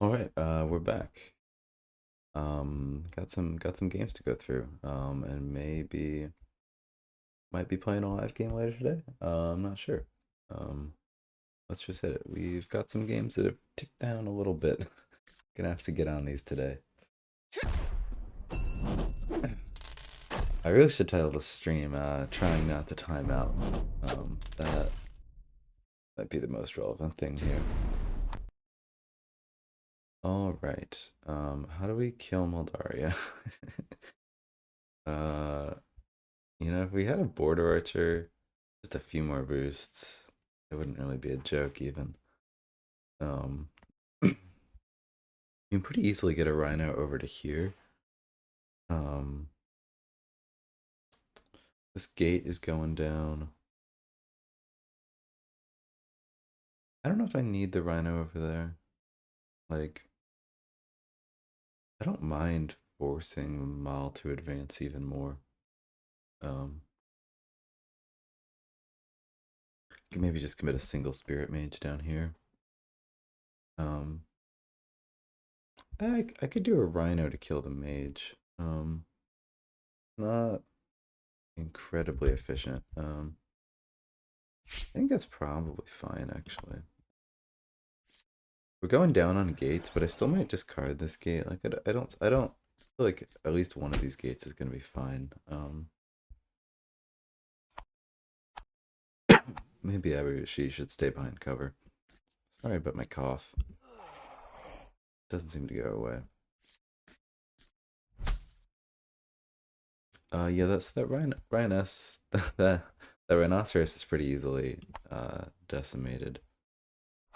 All right, we're back. Got some games to go through. And maybe might be playing a live game later today. I'm not sure. Um, let's just hit it. We've got some games that have ticked down a little bit. Gonna have to get on these today. I really should title the stream "Trying Not to Time Out." That might be the most relevant thing here. All right. How do we kill Moldaria? uh, if we had a border archer. Just a few more boosts. It wouldn't really be a joke even. Um, you can pretty easily get a rhino over to here. Um, this gate is going down. I don't know if I need the rhino over there. Like, I don't mind forcing Mal to advance even more. Um, you can maybe just commit a single spirit mage down here. Um, I could do a rhino to kill the mage. Not incredibly efficient. I think that's probably fine actually. We're going down on gates, but I still might discard this gate. Like I don't feel like at least one of these gates is gonna be fine. Maybe she should stay behind cover. Sorry about my cough. Doesn't seem to go away. Yeah, that's that Rhiness that rhinoceros is pretty easily decimated.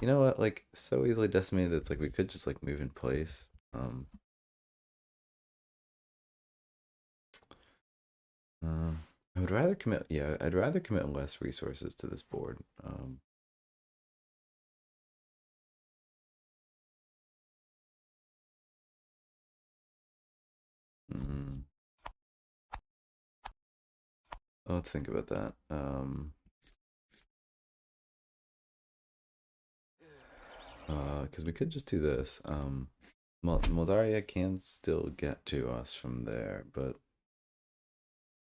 You know what? Like so easily decimated. It's like we could just like move in place. Um, I would rather commit. Yeah, I'd rather commit less resources to this board. Mm, let's think about that. Because we could just do this. Moldaria can still get to us from there, but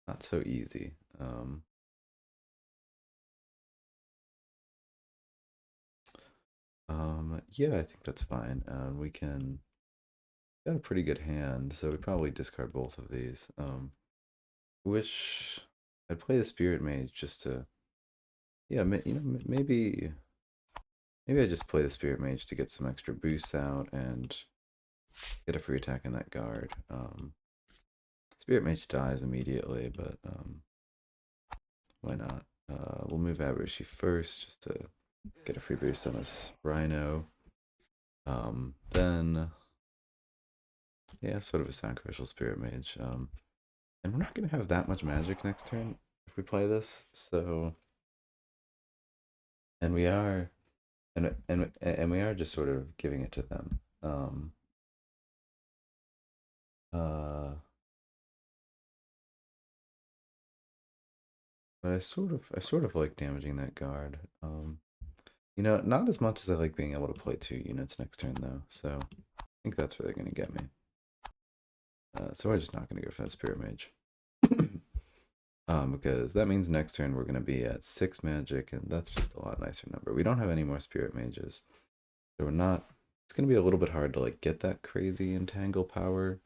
not so easy. Yeah, I think that's fine. We can got a pretty good hand, so we probably discard both of these. Wish I'd play the Spirit Mage just to, yeah, maybe I just play the Spirit Mage to get some extra boosts out and get a free attack in that guard. Spirit Mage dies immediately, but why not? We'll move Aberrashi first just to get a free boost on this Rhino. Then, yeah, sort of a sacrificial Spirit Mage. And we're not going to have that much magic next turn if we play this, so. And we are. And we are just sort of giving it to them. Uh, but I sort of like damaging that guard. Not as much as I like being able to play 2 units next turn though. So I think that's where they're gonna get me. So we're just not gonna go for that Spirit Mage. Because that means next turn we're gonna be at 6 magic, and that's just a lot nicer number. We don't have any more Spirit Mages, so we're not. It's gonna be a little bit hard to like get that crazy entangle power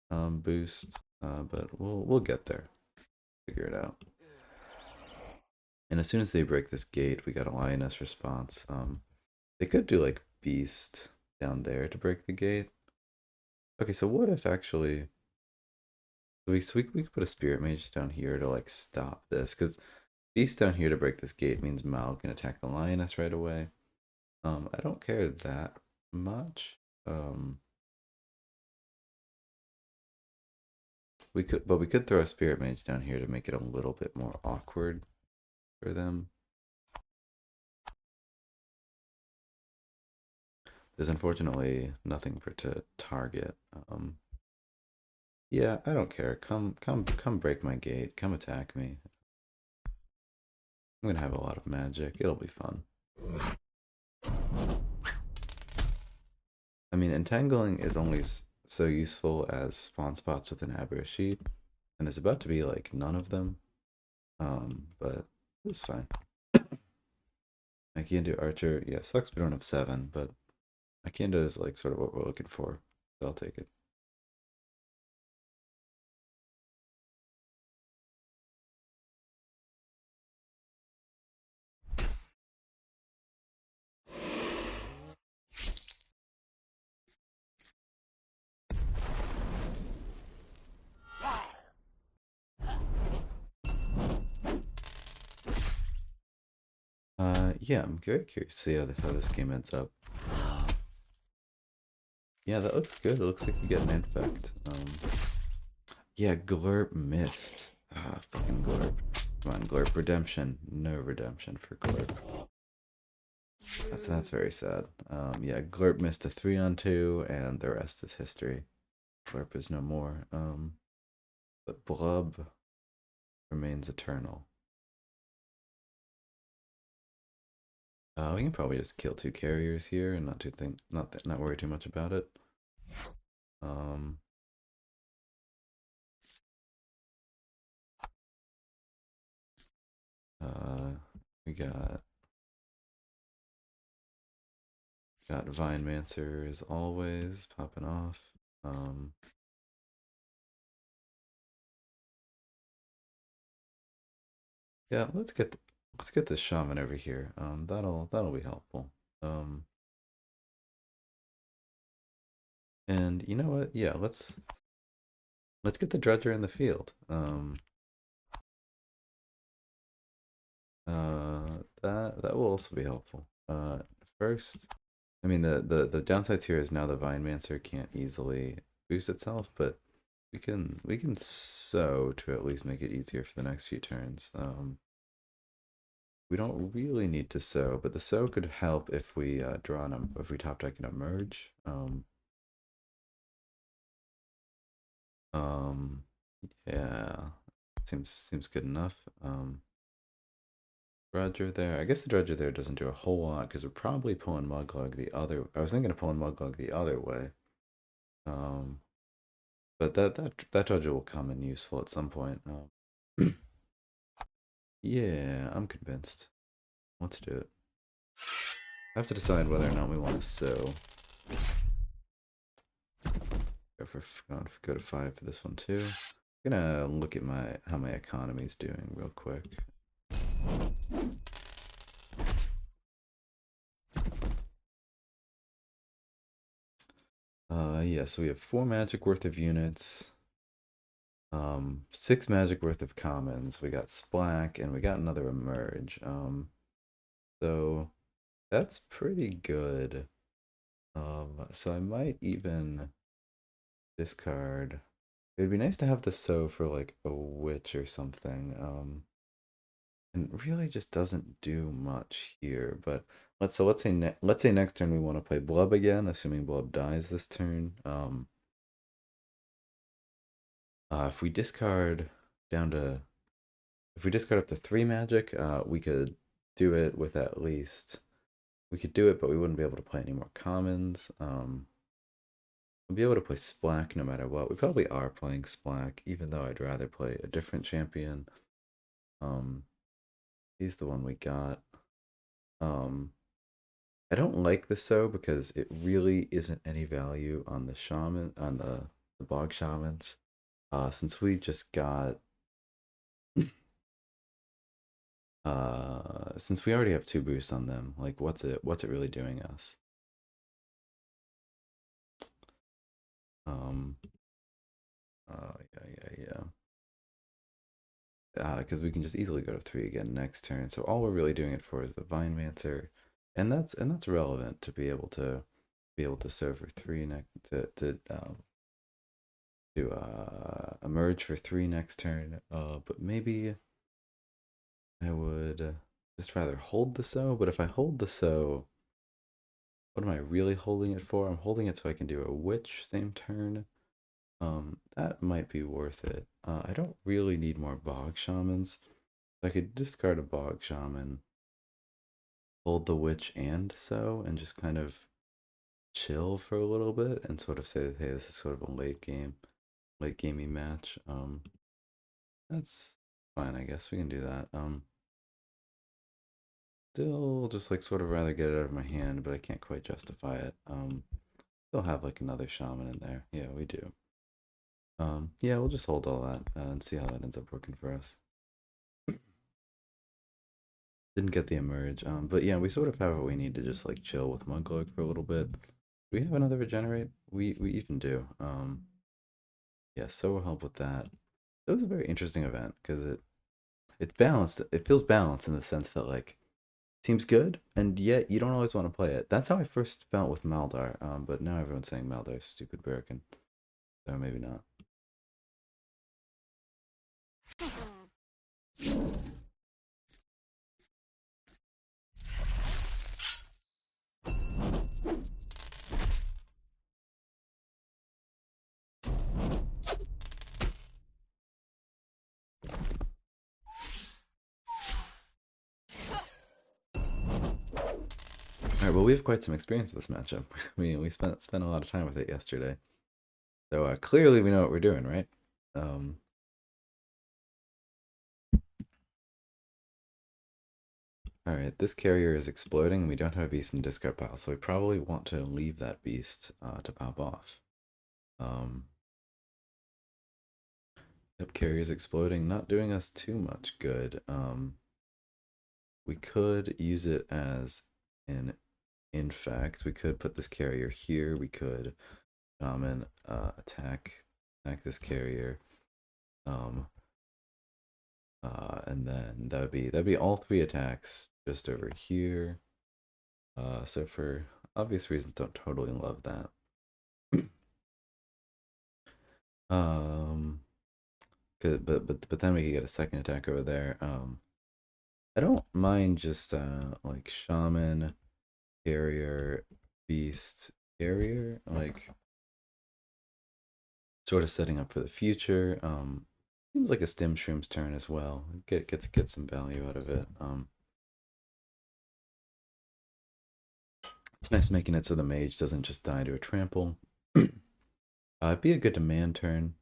boost, but we'll get there. Figure it out. And as soon as they break this gate, we got a lioness response. They could do like beast down there to break the gate. Okay, so what if actually we could put a spirit mage down here to like stop this, because beast down here to break this gate means Mal can attack the lioness right away. I don't care that much. We could throw a spirit mage down here to make it a little bit more awkward for them. There's unfortunately nothing for to target. Yeah, I don't care. Come break my gate. Come attack me. I'm gonna have a lot of magic. It'll be fun. I mean, entangling is only so useful as spawn spots with an Aberrashi, and there's about to be like none of them. But it's fine. I can do Archer. Yeah, sucks we don't have 7, but Akendo is like sort of what we're looking for. So I'll take it. Yeah, I'm very curious to see how this game ends up. Yeah, that looks good. It looks like we get an infect. Yeah, Glurp missed. Ah, fucking Glurp. Come on, Glurp redemption. No redemption for Glurp. That's very sad. Yeah, Glurp missed a 3-on-2, and the rest is history. Glurp is no more. But Blub remains eternal. We can probably just kill 2 carriers here and not worry too much about it. Um, we got Vinemancer as always popping off. Yeah, let's get this shaman over here. That'll be helpful. And you know what? Yeah, let's get the dredger in the field. That will also be helpful. First, I mean the downsides here is now the Vinemancer can't easily boost itself, but we can sow to at least make it easier for the next few turns. We don't really need to sow, but the sow could help if we if we top deck and emerge. Yeah, seems good enough. Dredger there. I guess the dredger there doesn't do a whole lot because we're probably pulling Muglug the other. I was thinking of pulling Muglug the other way. Um, but that dredger will come in useful at some point. Yeah, I'm convinced. Let's do it. I have to decide whether or not we want to sow. Go to 5 for this one too. I'm gonna look at how my economy's doing real quick. Yeah, so we have 4 magic worth of units. 6 magic worth of commons. We got Splack and we got another emerge. So that's pretty good. So I might even discard. It'd be nice to have the sow for like a witch or something. And really just doesn't do much here. But let's say next turn we want to play Blub again, assuming Blub dies this turn. If we discard down to if we discard up to 3 magic, we could do it with at least we could do it, but we wouldn't be able to play any more commons. We'll be able to play Splack no matter what. We probably are playing Splack, even though I'd rather play a different champion. He's the one we got. I don't like the sow because it really isn't any value on the shaman on the bog shamans. Since we just got since we already have 2 boosts on them, like what's it really doing us? Um yeah. Because we can just easily go to 3 again next turn. So all we're really doing it for is the Vinemancer, and that's relevant to be able to serve for 3 next to emerge for 3 next turn. But maybe I would just rather hold the sow. But if I hold the sow, what am I really holding it for? I'm holding it so I can do a witch same turn. That might be worth it. I don't really need more bog shamans. I could discard a bog shaman, hold the witch and sow, and just kind of chill for a little bit and sort of say that, hey, this is sort of a late gamey match. That's fine, I guess we can do that. Still just like sort of rather get it out of my hand, but I can't quite justify it. Still have like another shaman in there. Yeah, we do. Yeah, we'll just hold all that and see how that ends up working for us. Didn't get the emerge, but yeah, we sort of have what we need to just like chill with Muglug for a little bit. Do we have another regenerate? We even do. Yeah, so will help with that. It was a very interesting event because it's balanced. It feels balanced in the sense that like seems good, and yet you don't always want to play it. That's how I first felt with Maldar. But now everyone's saying Maldar's stupid broken, so maybe not. All right, well, we have quite some experience with this matchup. We spent a lot of time with it yesterday, so clearly we know what we're doing, right? All right, this carrier is exploding. We don't have a beast in the discard pile, so we probably want to leave that beast to pop off. Yep, carrier's exploding, not doing us too much good. We could use it as an infect. We could put this carrier here. We could shaman attack this carrier. And then that'd be all three attacks just over here. So for obvious reasons, don't totally love that. But then we could get a second attack over there. I don't mind just like shaman, carrier, beast, carrier, like sort of setting up for the future. Seems like a stim shroom's turn as well. Get some value out of it. It's nice making it so the mage doesn't just die to a trample. It'd be a good demand turn,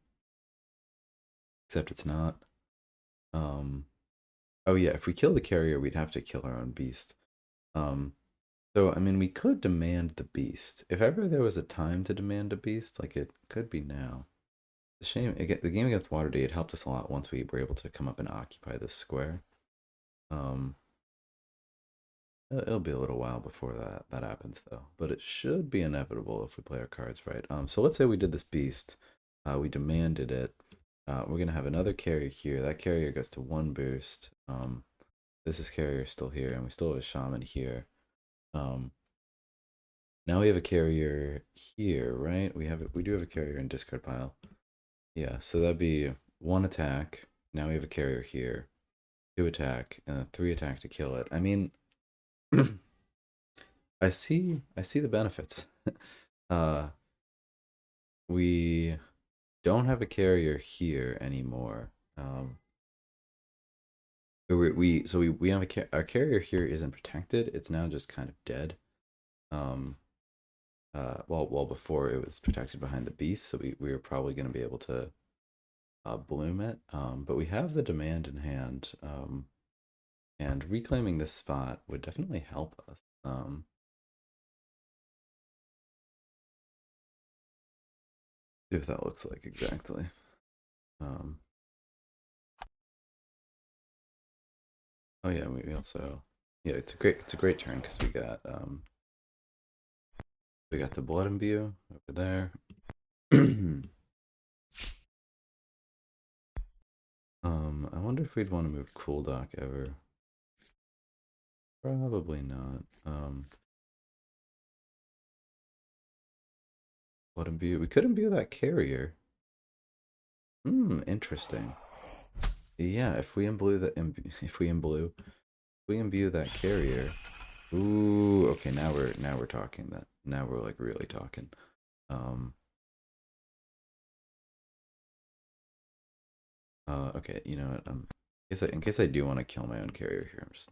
except it's not. Oh yeah, if we kill the carrier, we'd have to kill our own beast. So I mean, we could demand the beast. If ever there was a time to demand a beast, like it could be now. The shame, the game against Waterdeep helped us a lot once we were able to come up and occupy this square. It'll be a little while before that happens though, but it should be inevitable if we play our cards right. So let's say we did this beast, we demanded it. We're gonna have another carrier here. That carrier goes to 1 boost. This is carrier still here, and we still have a shaman here. Now we have a carrier here, right? We do have a carrier in discard pile. Yeah, so that'd be 1 attack. Now we have a carrier here, 2 attack, and then 3 attack to kill it. I mean, I see the benefits. We don't have a carrier here anymore. We have our carrier here isn't protected. It's now just kind of dead. Well before it was protected behind the beast, so we were probably going to be able to bloom it. But we have the demand in hand. And reclaiming this spot would definitely help us. See what that looks like exactly. Oh yeah, we also it's a great turn because we got the blood imbue over there. I wonder if we'd want to move Cool Dock ever. Probably not. Blood imbue. We could imbue that carrier. Interesting. Yeah, if we imbue that carrier. Ooh, okay, now we're talking that. Now we're like really talking. Okay, you know what? In case I do want to kill my own carrier here, I'm just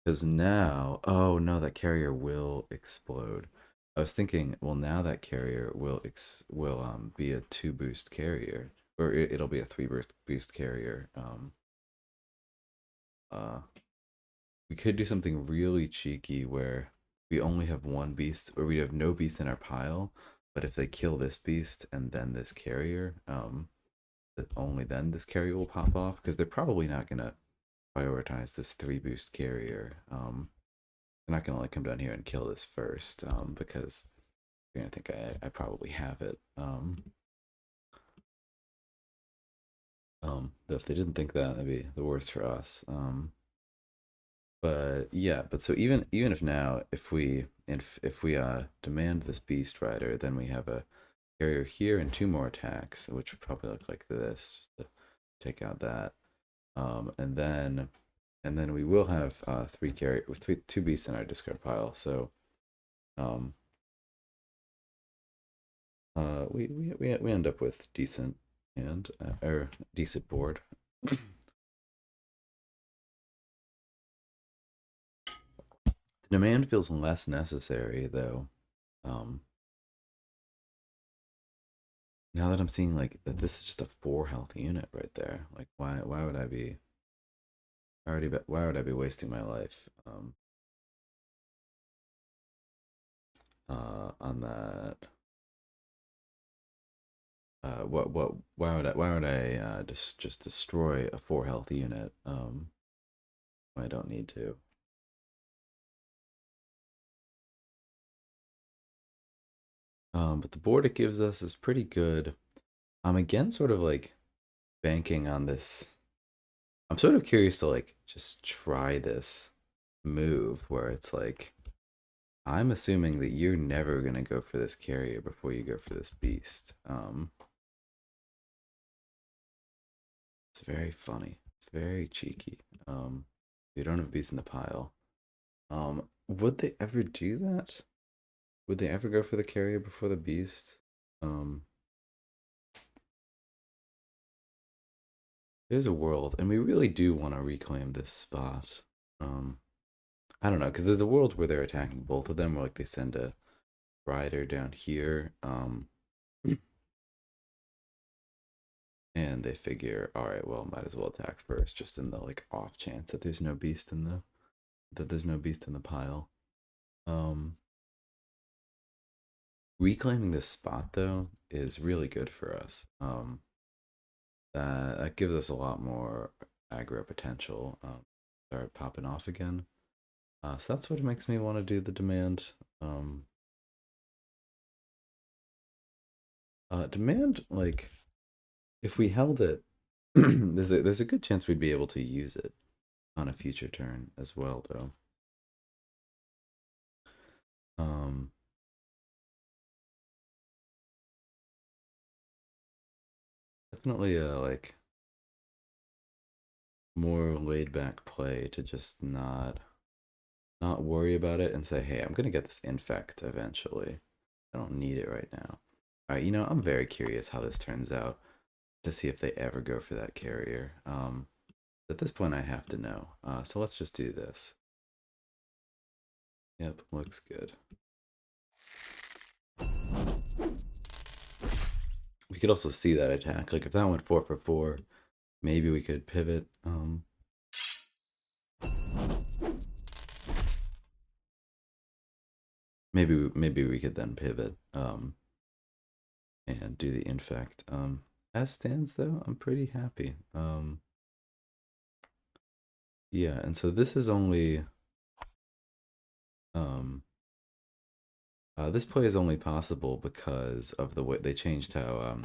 Because now, oh no, that carrier will explode. I was thinking, well, now that carrier will be a 2 boost carrier, or it'll be a 3 boost carrier. Uh, we could do something really cheeky where we only have one beast, or we have no beast in our pile. But if they kill this beast and then this carrier, that only then this carrier will pop off because they're probably not gonna prioritize this 3 boost carrier. They're not gonna like come down here and kill this first, because they're gonna think I probably have it. Though if they didn't think that, that'd be the worst for us. But yeah, but so even if now if we demand this beast rider, then we have a carrier here and 2 more attacks, which would probably look like this, just to take out that. And then we will have 3 carrier with 2 beasts in our discard pile. So we end up with decent and or decent board. The demand feels less necessary though. Now that I'm seeing like that this is just a 4 health unit right there. Like why would I be why would I be wasting my life on that? Why would I just destroy a 4 health unit? I don't need to. But the board it gives us is pretty good. I'm again sort of like banking on this. I'm sort of curious to like just try this move where it's like I'm assuming that you're never gonna go for this carrier before you go for this beast. It's very funny. It's very cheeky. You don't have a beast in the pile. Would they ever do that? Would they ever go for the carrier before the beast? There's a world, and we really do want to reclaim this spot. I don't know, because there's a world where they're attacking both of them, where like they send a rider down here, and they figure, all right, well, might as well attack first, just in the like off chance that there's no beast in the pile. Reclaiming this spot though is really good for us. That gives us a lot more aggro potential. Start popping off again. So that's what makes me want to do the demand. Demand, like, if we held it, there's a good chance we'd be able to use it on a future turn as well, though. Definitely a like more laid back play to just not worry about it and say, hey, I'm gonna get this infect eventually. I don't need it right now. All right, I'm very curious how this turns out to see if they ever go for that carrier. At this point, I have to know. So let's just do this. Yep, looks good. We could also see that attack. Like if that went 4 for 4, maybe we could pivot. Maybe we could then pivot and do the infect. As stands though, I'm pretty happy. Yeah, and so this is only this play is only possible because of the way they changed how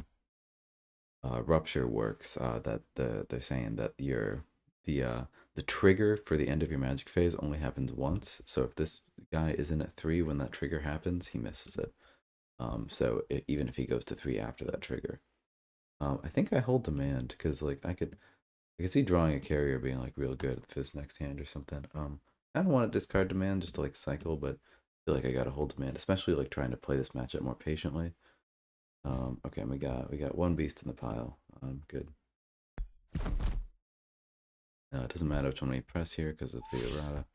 rupture works. That they're saying that the trigger for the end of your magic phase only happens once. So if this guy isn't at 3 when that trigger happens, he misses it. So even if he goes to 3 after that trigger, I think I hold demand because like I could see drawing a carrier being like real good for this next hand or something. I don't want to discard demand just to like cycle, but I feel like I gotta hold demand, especially like trying to play this matchup more patiently. Okay, we got 1 beast in the pile. Good. It doesn't matter which one we press here because it's the errata.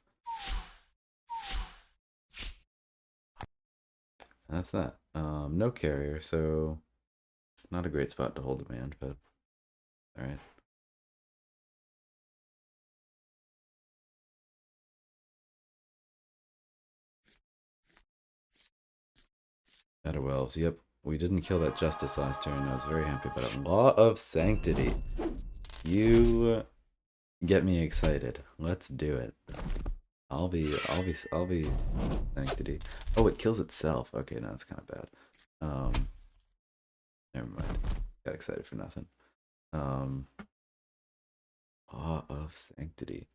that's that. No carrier, so not a great spot to hold demand, but all right. Shadow Elves. Yep, we didn't kill that Justice last turn. I was very happy about it. Law of Sanctity. You get me excited. Let's do it. I'll be Sanctity. Oh, it kills itself. Okay, now it's kind of bad. Never mind. Got excited for nothing. Um, Law of Sanctity.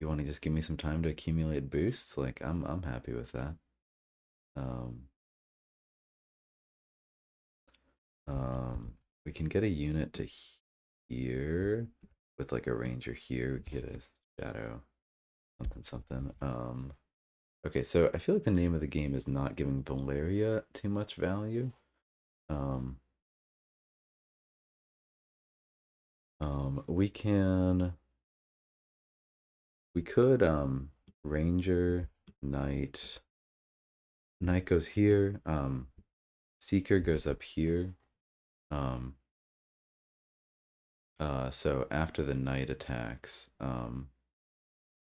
You want to just give me some time to accumulate boosts? Like I'm happy with that. Um, we can get a unit to here with like a ranger here. We get a shadow, something something. Okay, so I feel like the name of the game is not giving Valeria too much value. Um, we can, we could, Ranger, Knight. Knight goes here. Seeker goes up here. Um, so after the Knight attacks, I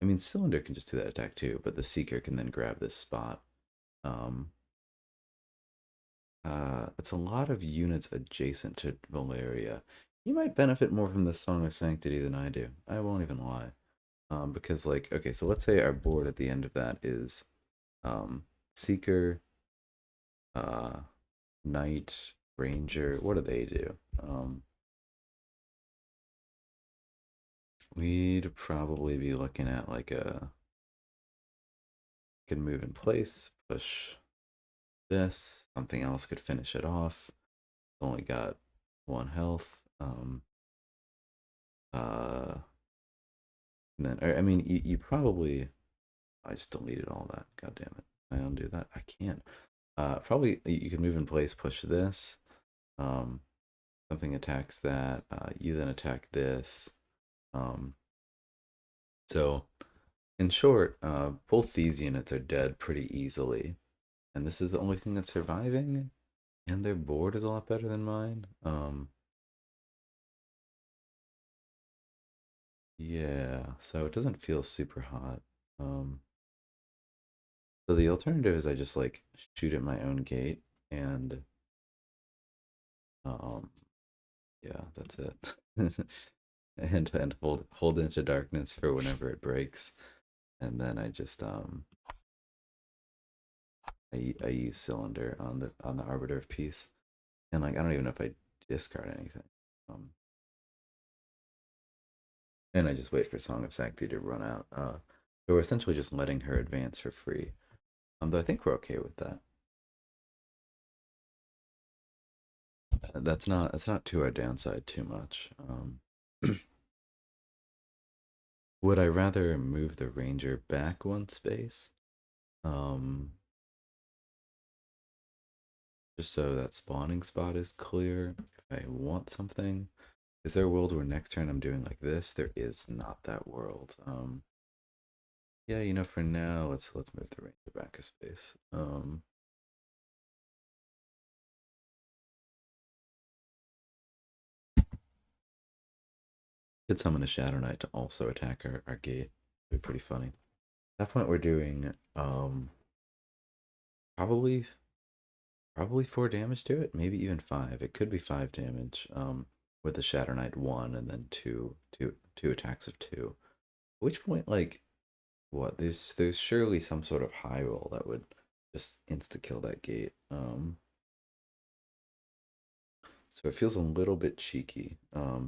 mean, Cylinder can just do that attack too, but the Seeker can then grab this spot. Um, it's a lot of units adjacent to Valeria. You might benefit more from the Song of Sanctity than I do. I won't even lie. Because like, okay, so let's say our board at the end of that is Seeker, uh, Knight, Ranger. What do they do? We'd probably be looking at like a can move in place, push this. Something else could finish it off. Only got one health. Uh, and then I mean, you probably. I just deleted all that. God damn it! I undo that. I can't. Probably you can move in place, push this. Um, something attacks that. You then attack this. Um, so in short, both these units are dead pretty easily, and this is the only thing that's surviving. And their board is a lot better than mine. Yeah, so it doesn't feel super hot. Um, so the alternative is I just like shoot at my own gate and um, yeah, that's it. And hold into darkness for whenever it breaks, and then I just I use cylinder on the Arbiter of Peace, and like I don't even know if I discard anything. Um, and I just wait for Song of Sanctity to run out. So we're essentially just letting her advance for free. Though I think we're okay with that. That's not to our downside too much. Would I rather move the ranger back one space? Um, just so that spawning spot is clear. If I want something, is there a world where next turn I'm doing like this? There is not that world. Yeah, for now let's move the ranger back a space. Could summon a Shadow Knight to also attack our gate. It'd be pretty funny. At that point we're doing probably probably 4 damage to it, maybe even 5. It could be 5 damage. With the Shadow Knight 1 and then two attacks of 2. At which point, like, what? There's surely some sort of high roll that would just insta kill that gate. So it feels a little bit cheeky. I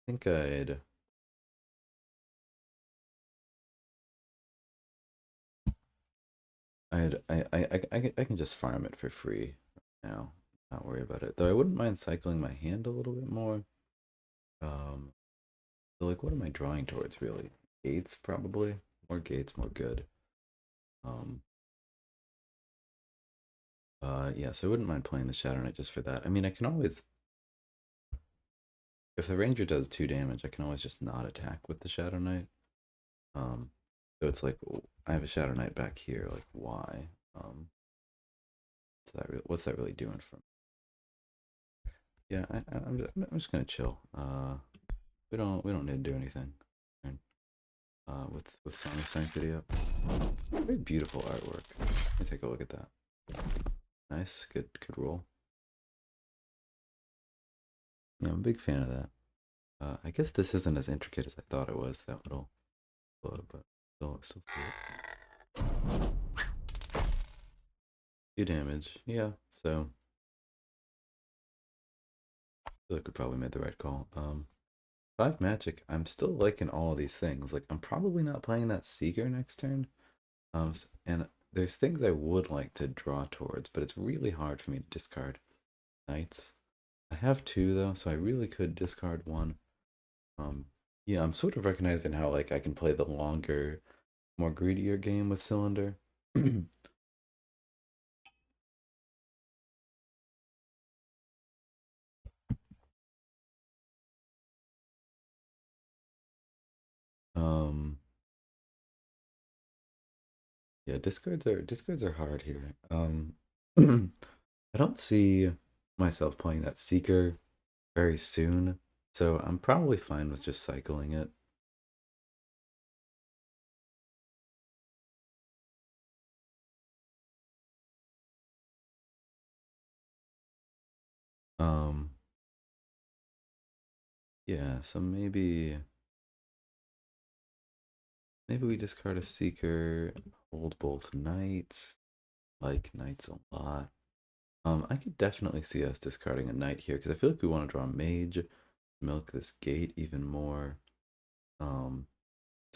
think I can just farm it for free now. Not worry about it. Though I wouldn't mind cycling my hand a little bit more. Um, so like, what am I drawing towards really? Gates probably. More gates, more good. Um, yeah. So I wouldn't mind playing the Shadow Knight just for that. I mean, I can always, if the Ranger does 2 damage, I can always just not attack with the Shadow Knight. Um, so it's like I have a Shadow Knight back here. Like, why? Um, what's that really doing for me? Yeah, I'm just gonna chill. We don't need to do anything. And, with Song of Sanctity up. Very beautiful artwork. Let me take a look at that. Nice, good roll. Yeah, I'm a big fan of that. I guess this isn't as intricate as I thought it was, that little blow, but still see it. 2 damage, yeah, so I feel like we probably made the right call. 5 magic, I'm still liking all of these things. Like, I'm probably not playing that Seeker next turn. And there's things I would like to draw towards, but it's really hard for me to discard knights. I have 2 though, so I really could discard 1. Um, yeah, I'm sort of recognizing how like I can play the longer, more greedier game with Cylinder. um, yeah, discards are hard here. I don't see myself playing that Seeker very soon, so I'm probably fine with just cycling it. Um, yeah, so maybe we discard a Seeker, hold both knights, like knights a lot. I could definitely see us discarding a knight here because I feel like we want to draw a mage, milk this gate even more. So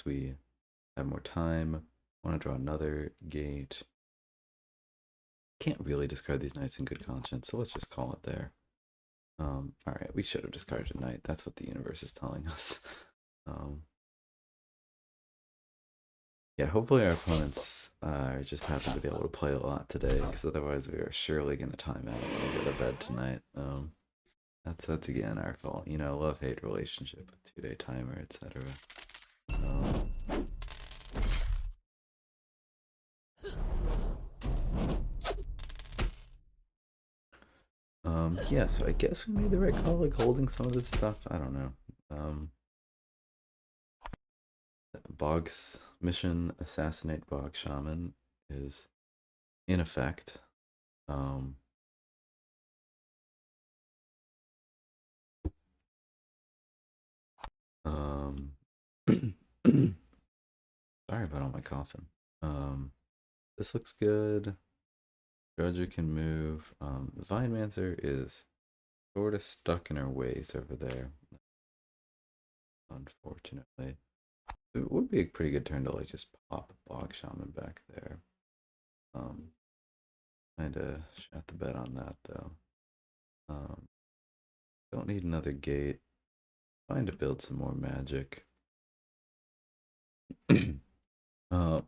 we have more time. Want to draw another gate. Can't really discard these knights in good conscience, so let's just call it there. All right, we should have discarded a knight. That's what the universe is telling us. Um, yeah, hopefully our opponents just happen to be able to play a lot today, because otherwise we are surely going to time out when we go to bed tonight. That's again our fault. You know, love-hate relationship with 2-day timer, etc. Yeah, so I guess we made the right call, like holding some of this stuff. I don't know. Bog's mission, assassinate Bog Shaman, is in effect. Um, um, sorry about all my coughing. This looks good. Drudger can move. Vinemancer is sort of stuck in our ways over there, unfortunately. It would be a pretty good turn to like just pop Bog Shaman back there. Kind of shot the bet on that though. Um, don't need another gate. Trying to build some more magic. uh,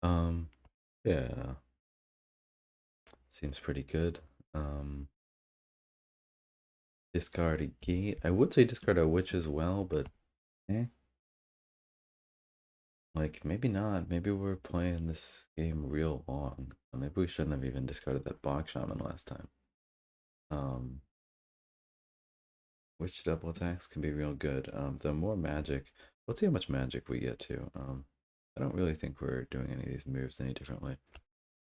um, yeah, seems pretty good. Um, discard a gate. I would say discard a witch as well, but eh. Like, maybe not. Maybe we're playing this game real long. Maybe we shouldn't have even discarded that Bog Shaman last time. Um, Witch double attacks can be real good. The more magic, let's see how much magic we get to. I don't really think we're doing any of these moves any differently.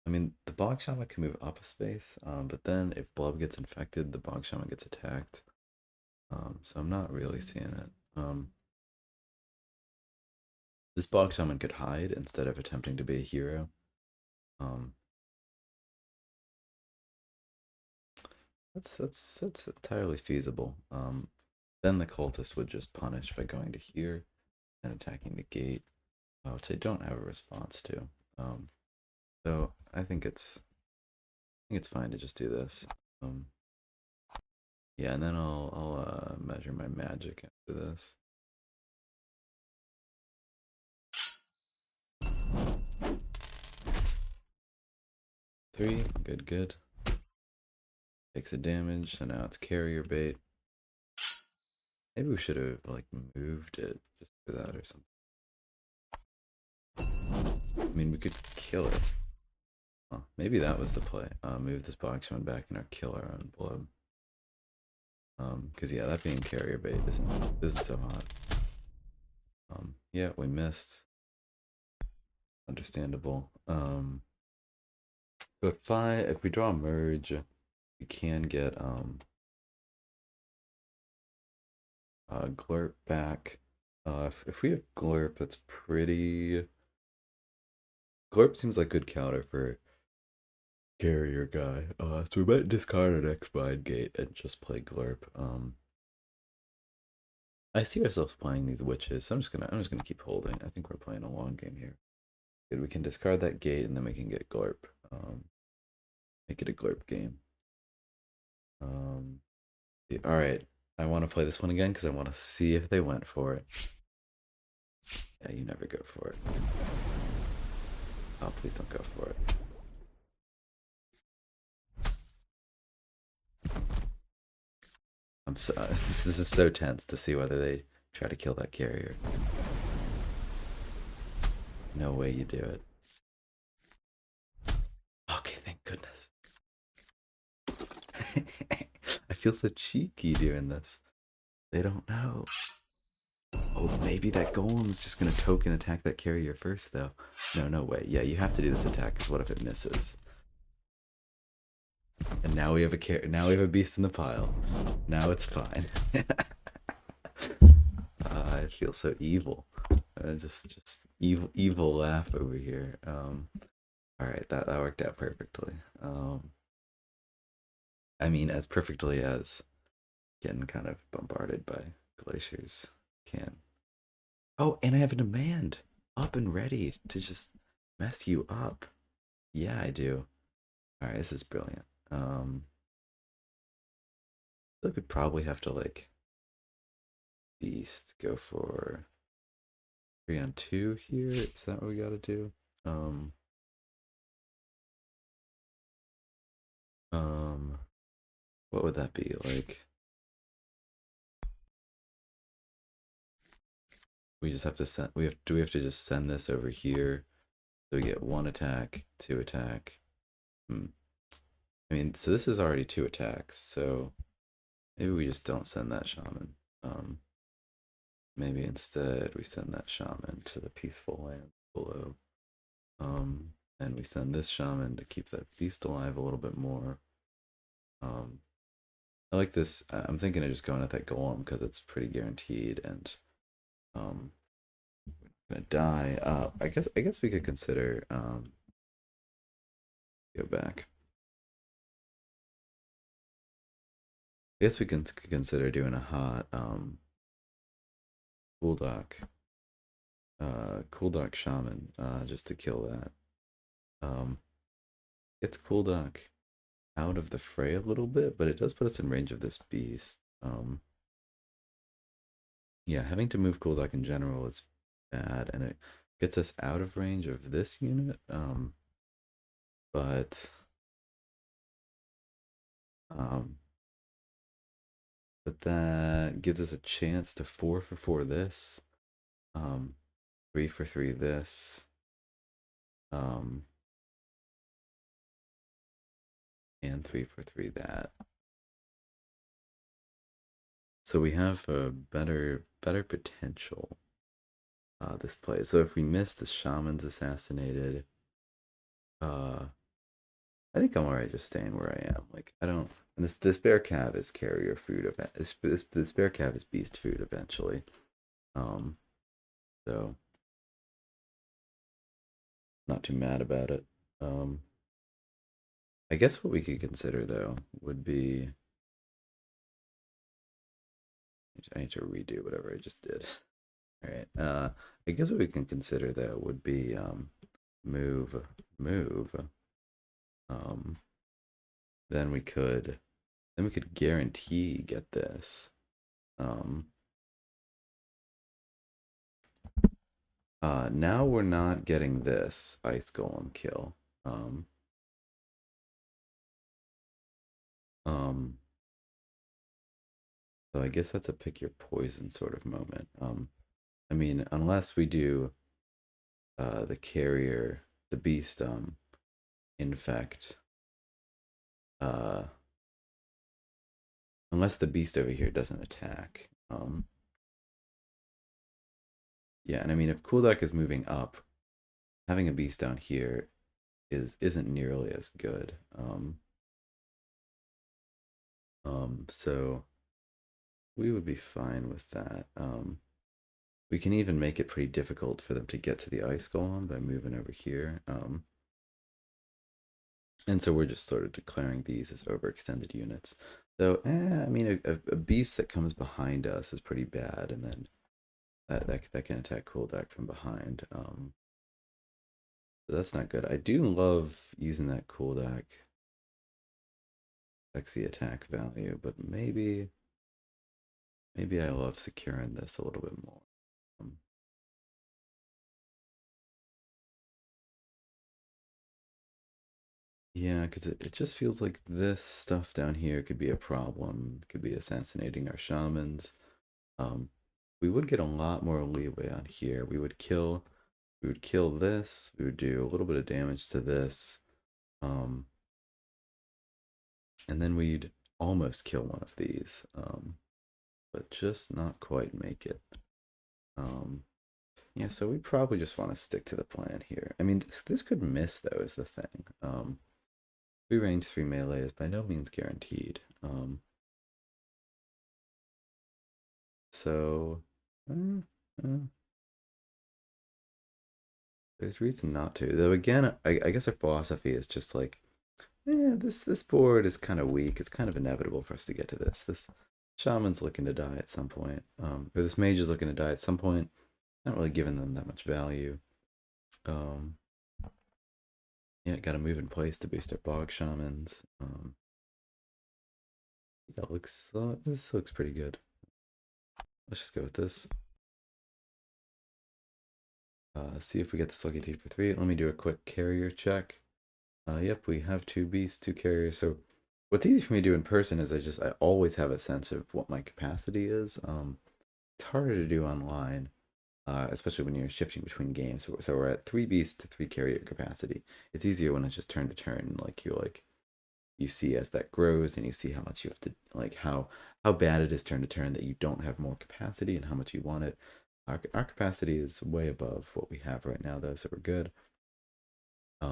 I mean, the Bog Shaman can move up a space, but then if Blub gets infected, the Bog Shaman gets attacked. So I'm not really seeing it. This Bog Shaman could hide instead of attempting to be a hero. Um, that's entirely feasible. Then the cultist would just punish by going to here and attacking the gate, which I don't have a response to. So I think it's fine to just do this. Yeah, and then I'll measure my magic after this. Three, good. Takes a damage, so now it's carrier bait. Maybe we should have like moved it just for that or something. I mean, we could kill it. Huh, maybe that was the play. Move this box one back and our kill our own blood. Because yeah, that being carrier bait isn't so hot. Yeah, we missed. Understandable. So if we draw a merge, we can get Glurp back. If we have Glurp, that's pretty. Glurp seems like good counter for carrier guy. So we might discard an X-Mind Gate and just play Glurp. I see ourselves playing these witches, so I'm just gonna keep holding. I think we're playing a long game here. Good, we can discard that gate and then we can get Glurp. Make it a Glurp game. All right, I want to play this one again because I want to see if they went for it. Yeah, you never go for it. Oh, please don't go for it. I'm so this is so tense to see whether they try to kill that carrier. No way you do it. Okay, thank goodness. I feel so cheeky doing this. They don't know. Oh, maybe that golem's just gonna token attack that carrier first, though. No, no way. Yeah, you have to do this attack, because what if it misses? And now we have a beast in the pile. Now it's fine. I feel so evil. Just evil laugh over here. All right, that worked out perfectly. I mean, as perfectly as getting kind of bombarded by glaciers can. Oh, and I have a demand up and ready to just mess you up. Yeah, I do. All right, this is brilliant. I could probably have to like beast go for 3-on-2 here. Is that what we gotta do? What would that be like? We just have to send. Do we have to just send this over here? So we get 1 attack, 2 attack. I mean, so this is already 2 attacks. So maybe we just don't send that shaman. Maybe instead we send that shaman to the peaceful land below. And we send this shaman to keep that beast alive a little bit more. I like this. I'm thinking of just going at that golem because it's pretty guaranteed, and gonna die. I guess we could consider go back. I guess we can consider doing a hot cool dock shaman just to kill that. It's cool dock out of the fray a little bit, but it does put us in range of this beast. Yeah, having to move cool dock in general is bad, and it gets us out of range of this unit. But that gives us a chance to 4 for 4 this, 3 for 3 this, and 3 for 3 that. So we have a better potential this play. So if we miss, the shaman's assassinated. I think I'm alright just staying where I am. Like I don't. And this bear cav is carrier food event. This bear cav is beast food eventually. So not too mad about it. I guess what we could consider though would be. I need to redo whatever I just did. All right. I guess what we can consider though would be move. Then we could guarantee get this. Now we're not getting this ice golem kill. Um, so I guess that's a pick your poison sort of moment. I mean, unless we do the carrier, the beast, infect, uh, unless the beast over here doesn't attack. Yeah, and I mean, if Kuldak is moving up, having a beast down here isn't nearly as good. So we would be fine with that. We can even make it pretty difficult for them to get to the ice golem by moving over here. And so we're just sort of declaring these as overextended units. Though, I mean, a beast that comes behind us is pretty bad, and then that can attack Kuldak from behind. So that's not good. I do love using that Kuldak sexy attack value, but maybe I love securing this a little bit more. Yeah, because it just feels like this stuff down here could be a problem. It could be assassinating our shamans. Um, we would get a lot more leeway on here. We would kill this. We would do a little bit of damage to this. Um, and then we'd almost kill one of these. But just not quite make it. Yeah, so we probably just want to stick to the plan here. I mean, this could miss though, is the thing. Free range 3 melee is by no means guaranteed. So, uh, uh, there's reason not to. Though again, I guess our philosophy is just like, yeah, this board is kind of weak. It's kind of inevitable for us to get to this. This shaman's looking to die at some point, or this mage is looking to die at some point. Not really giving them that much value. Yeah, got to move in place to boost our bog shamans. Yeah, this looks pretty good. Let's just go with this. See if we get this lucky 3 for 3. Let me do a quick carrier check. Yep, we have 2 beasts, 2 carriers. So what's easy for me to do in person is I always have a sense of what my capacity is. It's harder to do online, especially when you're shifting between games. So we're at 3 beasts to 3 carrier capacity. It's easier when it's just turn to turn, you see as that grows, and you see how much you have to, like, how bad it is turn to turn that you don't have more capacity and how much you want it. Our capacity is way above what we have right now though, so we're good.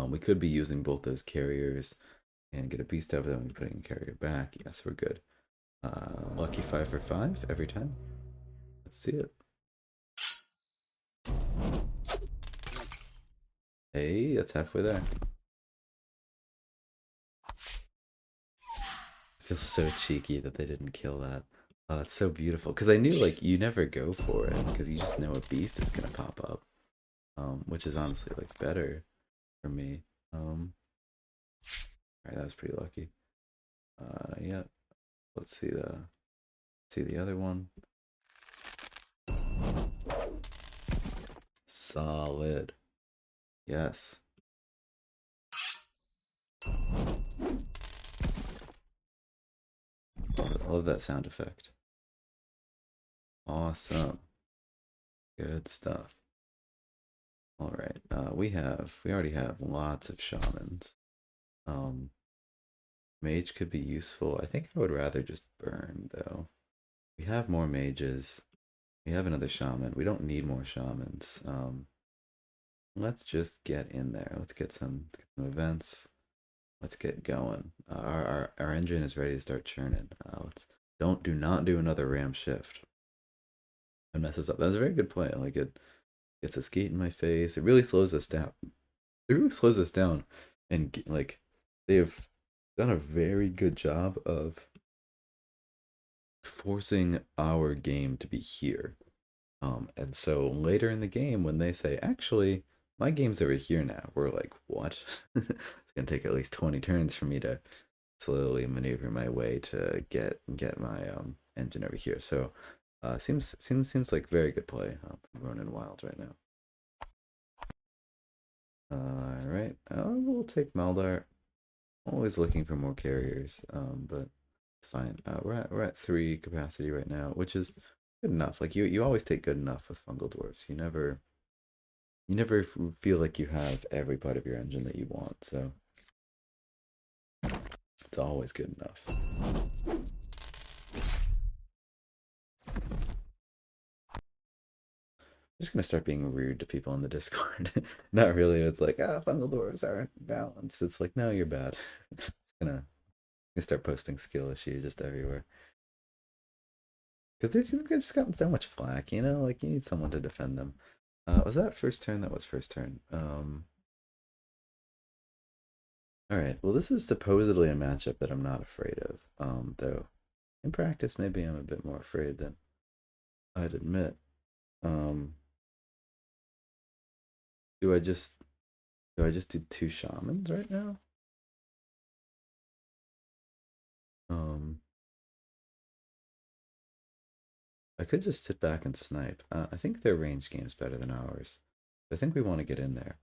We could be using both those carriers and get a beast out of them and putting a carrier back. Yes, we're good. Lucky 5 for 5 every time. Let's see it. Hey, that's halfway there. It feels so cheeky that they didn't kill that. Oh, it's so beautiful. Because I knew, like, you never go for it because you just know a beast is going to pop up. Which is honestly, like, better for me. Alright, that was pretty lucky. Yeah. Let's see the other one. Solid. Yes. Love that sound effect. Awesome. Good stuff. All right. We already have lots of shamans. Mage could be useful. I think I would rather just burn though. We have more mages. We have another shaman. We don't need more shamans. Let's just get in there. Let's get some events. Let's get going. Our engine is ready to start churning. Do not do another ram shift. It messes up. That was a very good play. Like, it gets a skate in my face. It really slows us down. It really slows us down, and like, they've done a very good job of forcing our game to be here. And so later in the game, when they say, actually, my game's over here now, we're like, what? It's gonna take at least 20 turns for me to slowly maneuver my way to get my engine over here. So seems like very good play from Ronin Wild right now. All right, we'll take Maldar. Always looking for more carriers, but It's fine. We're at 3 capacity right now, which is good enough. Like you always take good enough with fungal dwarves. You never feel like you have every part of your engine that you want, so it's always good enough. I'm just gonna start being rude to people in the Discord. Not really. It's like, fungal dwarves aren't balanced. It's like, no, you're bad. Just gonna start posting skill issues just everywhere. Because they've just gotten so much flack, you know? Like, you need someone to defend them. Was that first turn? That was first turn. Alright, well, this is supposedly a matchup that I'm not afraid of. Though, in practice, maybe I'm a bit more afraid than I'd admit. Do I just do 2 shamans right now? I could just sit back and snipe. I think their range game's better than ours. I think we want to get in there.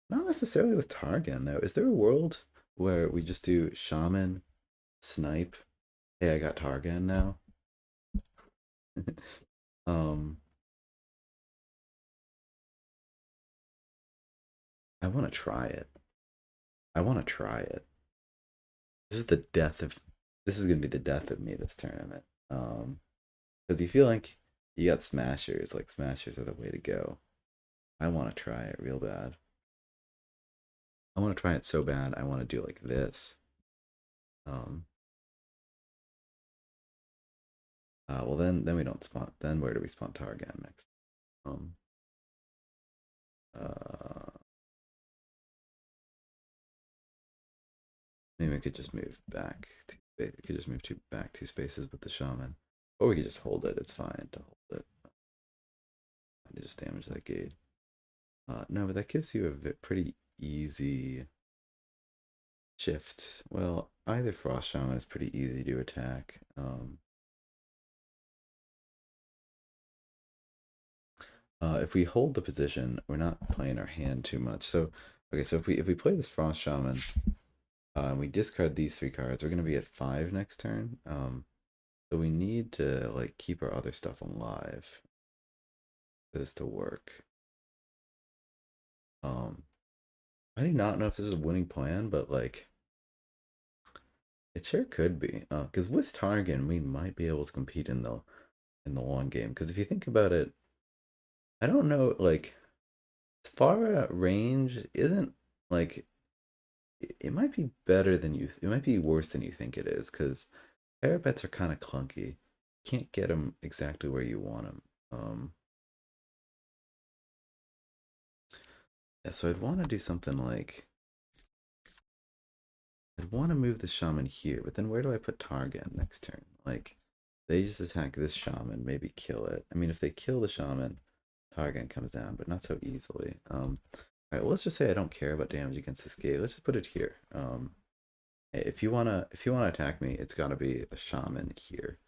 Not necessarily with Targan, though. Is there a world where we just do shaman, snipe? Hey, I got Targan now. um, I want to try it. I want to try it. This is the death of. This is gonna be the death of me this tournament. Because you feel like you got smashers. Like smashers are the way to go. I want to try it real bad. I want to try it so bad. I want to do like this. Um, well then we don't spawn. Then where do we spawn Targan next? Um, uh, maybe we could just move back. We could just move back 2 spaces with the shaman, or we could just hold it. It's fine to hold it. I just damage that gate. No, but that gives you a pretty easy shift. Well, either Frost Shaman is pretty easy to attack. If we hold the position, we're not playing our hand too much. So, okay, so if we play this Frost Shaman, and we discard these 3 cards, we're gonna be at 5 next turn. So we need to like keep our other stuff alive for this to work. I do not know if this is a winning plan, but like it sure could be. Because with Targan, we might be able to compete in the long game. Because if you think about it, I don't know, like as far range isn't like it might be better than you. It might be worse than you think it is. Because parapets are kind of clunky. You can't get them exactly where you want them. Yeah, so I'd want to do something like I'd want to move the shaman here, but then where do I put Targan next turn? Like, they just attack this shaman, maybe kill it. I mean, if they kill the shaman, Targan comes down, but not so easily. All right, well, let's just say I don't care about damage against this gate. Let's just put it here. If you wanna attack me, it's gotta be a shaman here,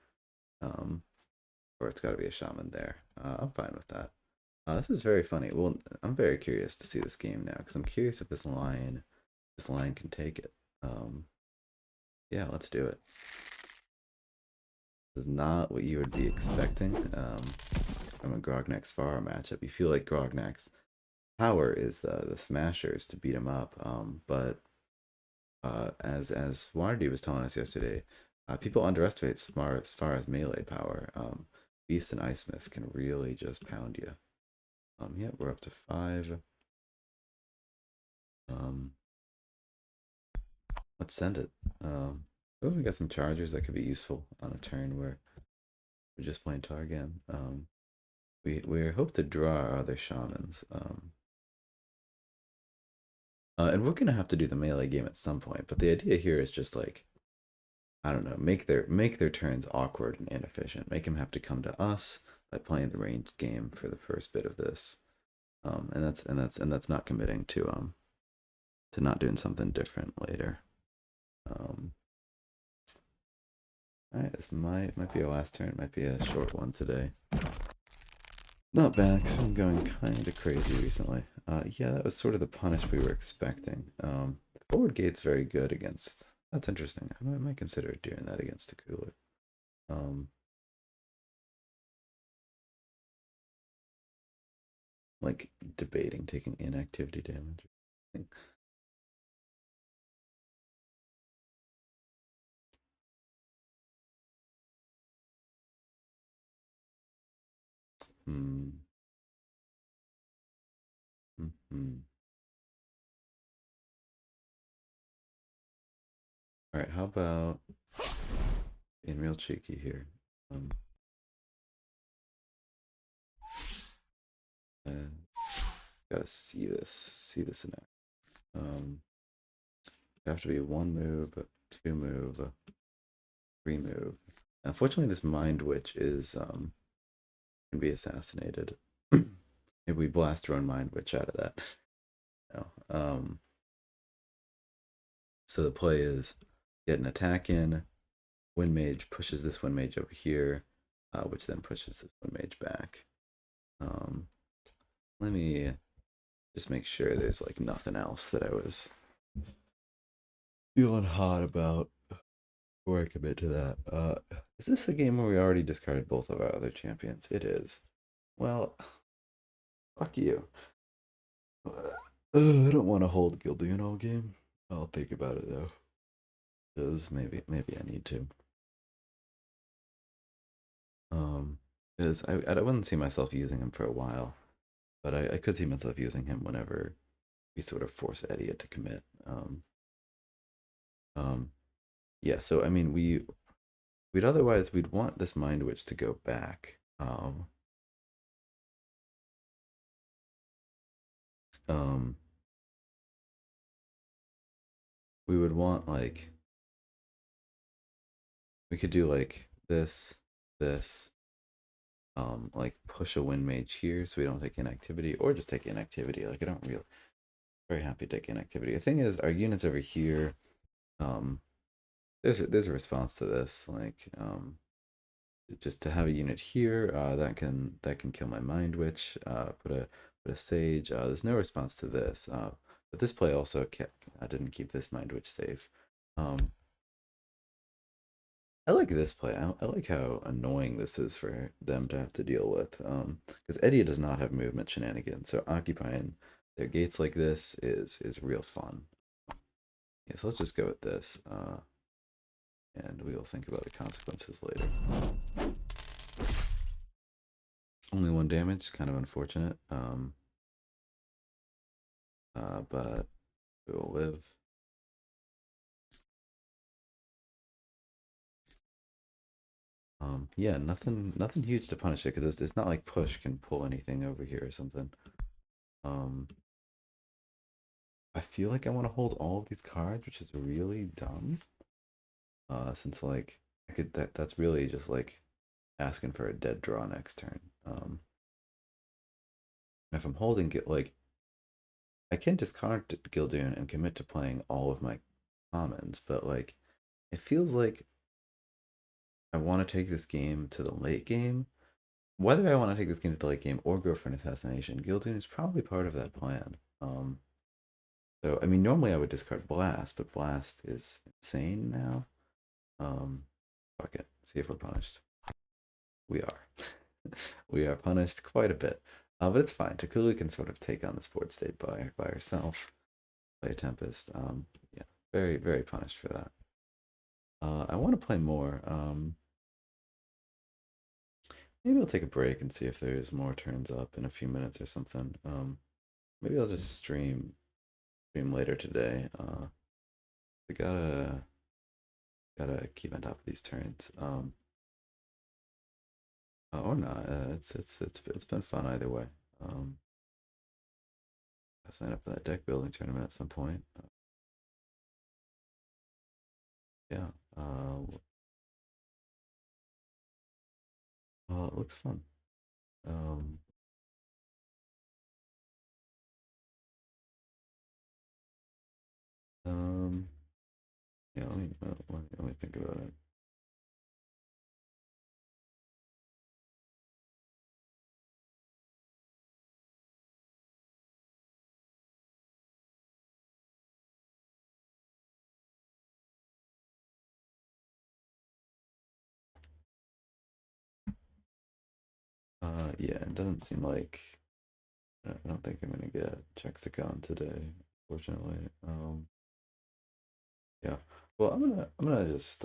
or it's gotta be a shaman there. I'm fine with that. This is very funny. Well, I'm very curious to see this game now because I'm curious if this line can take it. Yeah, let's do it. This is not what you would be expecting from a Grognak's Pharah matchup. You feel like Grognak's power is the smashers to beat him up, but as Wanderdy was telling us yesterday, people underestimate Pharah's melee power. Beast and Ice Mist can really just pound you. Yeah, we're up to 5. Let's send it. Oh, we got some chargers that could be useful on a turn where we're just playing Targan. We hope to draw our other shamans. And we're gonna have to do the melee game at some point. But the idea here is just like, I don't know, make their turns awkward and inefficient. Make them have to come to us by playing the ranged game for the first bit of this. And that's not committing to not doing something different later. Alright, this might be our last turn. It might be a short one today. Not bad, because I'm going kind of crazy recently. Yeah, that was sort of the punish we were expecting. Forward gate's very good against That's interesting. I might consider doing that against a cooler. Um, like debating taking inactivity damage. Hmm. Hmm. All right. How about being real cheeky here? Um, uh, gotta see this in action. It'd have to be one move, two move, three move. Unfortunately, this Mind Witch is can be assassinated. Maybe we blast our own Mind Witch out of that. No. So the play is get an attack in. Wind Mage pushes this Wind Mage over here, which then pushes this Wind Mage back. Um, Let me just make sure there's like nothing else that I was feeling hot about before I commit to that. Is this the game where we already discarded both of our other champions? It is. Well, fuck you. I don't want to hold Gilduin all game. I'll think about it though. Because maybe I need to. Because I wouldn't see myself using him for a while, but I could see myself using him whenever we sort of force Edia to commit. Um, yeah. So I mean, we'd want this Mind Witch to go back. Um, we would want like we could do like this, like push a Wind Mage here so we don't take inactivity, or just take inactivity. Like I don't really very happy to take inactivity. The thing is, our units over here, um, there's a response to this. Like just to have a unit here, that can kill my Mind Witch. Put a Sage. There's no response to this. But this play also I didn't keep this Mind Witch safe. Um, I like this play. I like how annoying this is for them to have to deal with. Because Edia does not have movement shenanigans, so occupying their gates like this is real fun. Yeah, so let's just go with this, and we will think about the consequences later. Only one damage, kind of unfortunate. But we will live. Yeah, nothing huge to punish it because it's not like push can pull anything over here or something. Um, I feel like I want to hold all of these cards, which is really dumb. Since like that's really just like asking for a dead draw next turn. If I'm holding it, like I can discard Gilduin and commit to playing all of my commons, but like it feels like I want to take this game to the late game. Whether I want to take this game to the late game or go for an assassination, Gilduin is probably part of that plan. So I mean, normally I would discard Blast, but Blast is insane now. Um, Fuck it. See if we're punished. We are. We are punished quite a bit. But it's fine. Takulu can sort of take on this board state by herself. Play a Tempest. Yeah, very punished for that. I want to play more. Maybe I'll take a break and see if there's more turns up in a few minutes or something. Maybe I'll just stream later today. I gotta keep on top of these turns. Or not. It's been fun either way. Um, I'll sign up for that deck building tournament at some point. Yeah. It looks fun. Um, um, yeah. Let me think about it. Yeah, it doesn't seem like I don't think I'm gonna get Jaxicon today, fortunately. Yeah. Well, I'm gonna just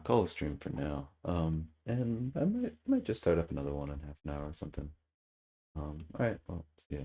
call the stream for now. And I might just start up another one in half an hour or something. All right. Well, see ya.